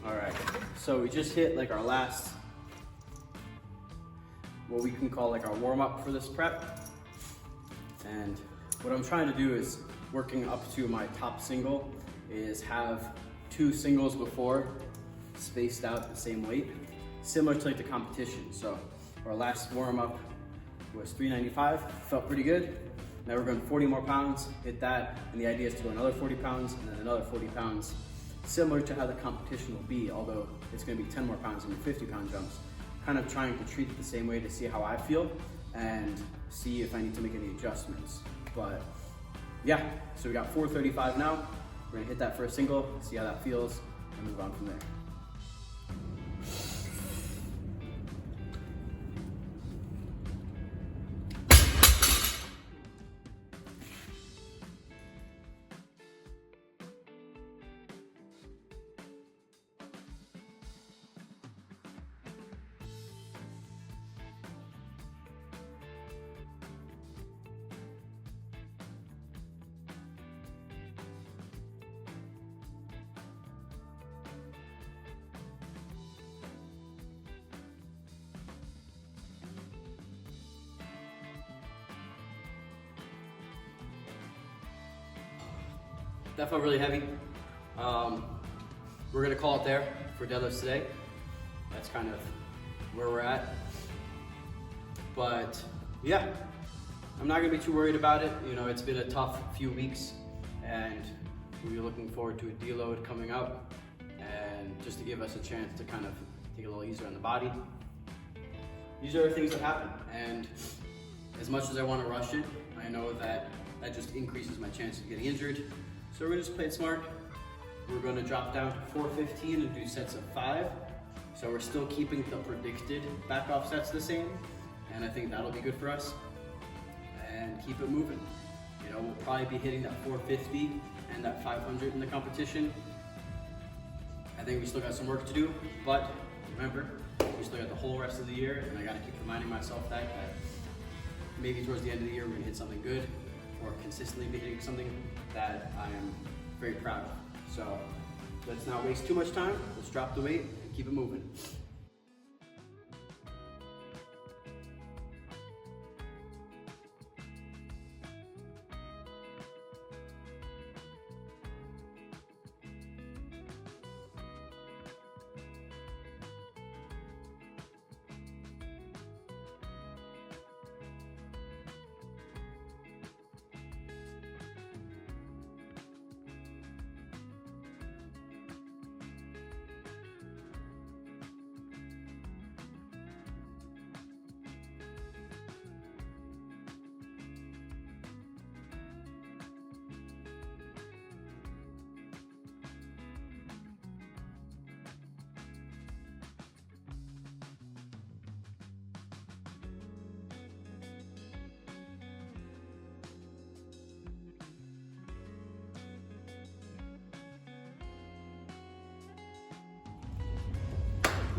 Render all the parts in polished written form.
All right, so we just hit like our last, what we can call like our warm up for this prep. And what I'm trying to do is working up to my top single is have 2 singles before spaced out the same weight, similar to like the competition. So our last warm up was 395, felt pretty good. Now we're going 40 more pounds, hit that, and the idea is to go another 40 pounds and then another 40 pounds, similar to how the competition will be, although it's going to be 10 more pounds in the 50-pound jumps. Kind of trying to treat it the same way to see how I feel and see if I need to make any adjustments. But yeah, so we got 435 now. We're gonna hit that first single, see how that feels, and move on from there. That felt really heavy. We're gonna call it there for deadlifts today. That's kind of where we're at. But yeah, I'm not gonna be too worried about it. You know, it's been a tough few weeks and we're looking forward to a deload coming up and just to give us a chance to kind of take a little easier on the body. These are things that happen, and as much as I wanna rush it, I know that just increases my chance of getting injured. So we're gonna just play it smart. We're gonna drop down to 415 and do sets of 5. So we're still keeping the predicted back off sets the same. And I think that'll be good for us. And keep it moving. You know, we'll probably be hitting that 450 and that 500 in the competition. I think we still got some work to do, but remember, we still got the whole rest of the year, and I gotta keep reminding myself that maybe towards the end of the year we're gonna hit something good, or consistently be hitting something that I am very proud of. So let's not waste too much time. Let's drop the weight and keep it moving.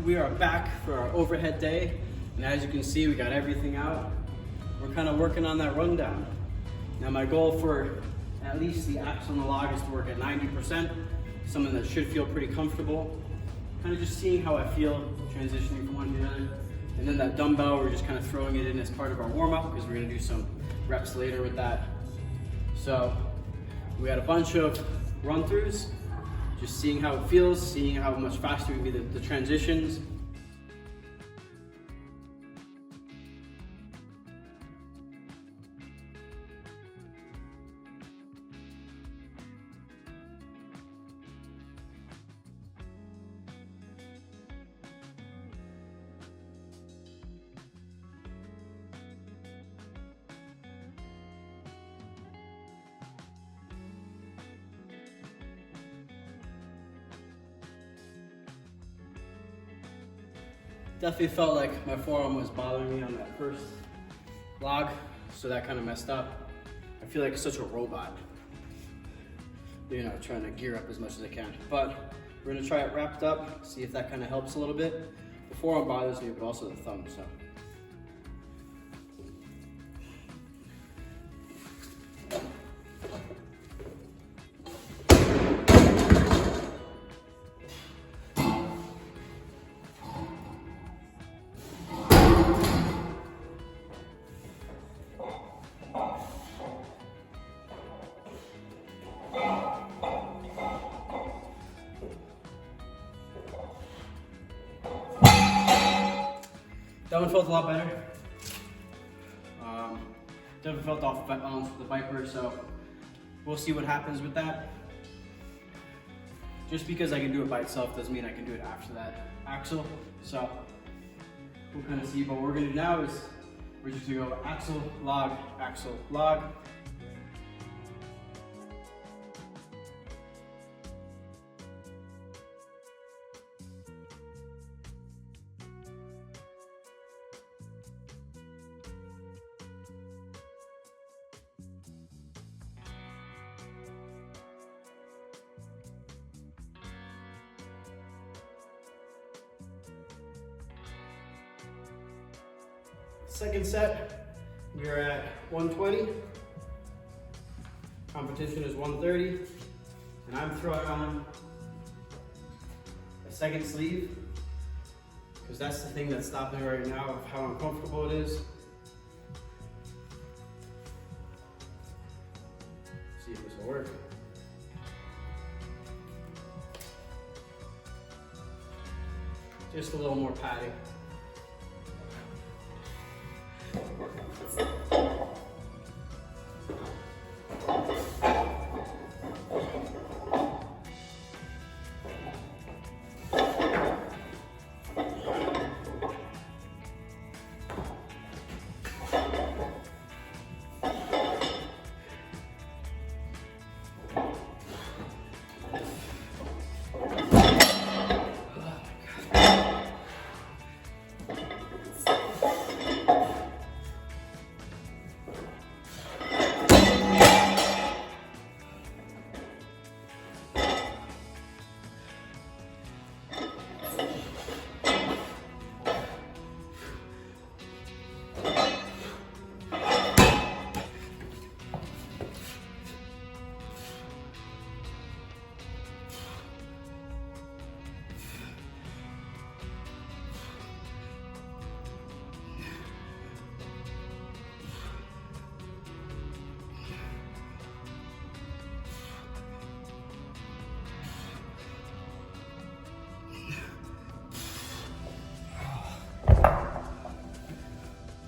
We are back for our overhead day, and as you can see, we got everything out. We're kind of working on that rundown. Now my goal for at least the abs on the log is to work at 90%, something that should feel pretty comfortable. Kind of just seeing how I feel transitioning from one to the other. And then that dumbbell, we're just kind of throwing it in as part of our warm-up because we're gonna do some reps later with that. So we got a bunch of run-throughs, just seeing how it feels, seeing how much faster we can be the transitions. Definitely felt like my forearm was bothering me on that first log, so that kind of messed up. I feel like such a robot, you know, trying to gear up as much as I can. But we're gonna try it wrapped up, see if that kind of helps a little bit. The forearm bothers me, but also the thumb, so. That one felt a lot better. Definitely felt off balance with the Viper, so we'll see what happens with that. Just because I can do it by itself doesn't mean I can do it after that axle. So we'll kind of see. But what we're gonna do now is we're just gonna go axle, log, axle, log. Second set, we are at 120. Competition is 130. And I'm throwing on a second sleeve because that's the thing that's stopping me right now of how uncomfortable it is. See if this will work. Just a little more padding.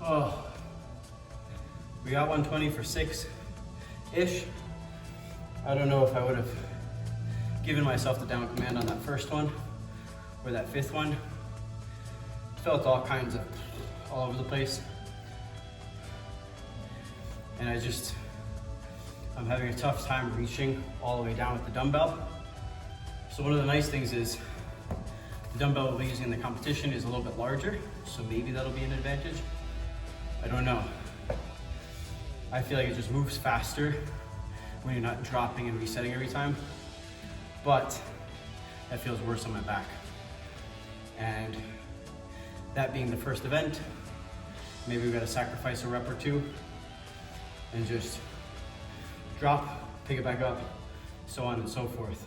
Oh, we got 120 for 6-ish. I don't know if I would have given myself the down command on that first one or that fifth one. Felt all kinds of all over the place. And I'm having a tough time reaching all the way down with the dumbbell. So one of the nice things is the dumbbell we'll be using in the competition is a little bit larger, so maybe that'll be an advantage. I don't know. I feel like it just moves faster when you're not dropping and resetting every time, but that feels worse on my back. And that being the first event, maybe we gotta sacrifice a rep or two and just drop, pick it back up, so on and so forth.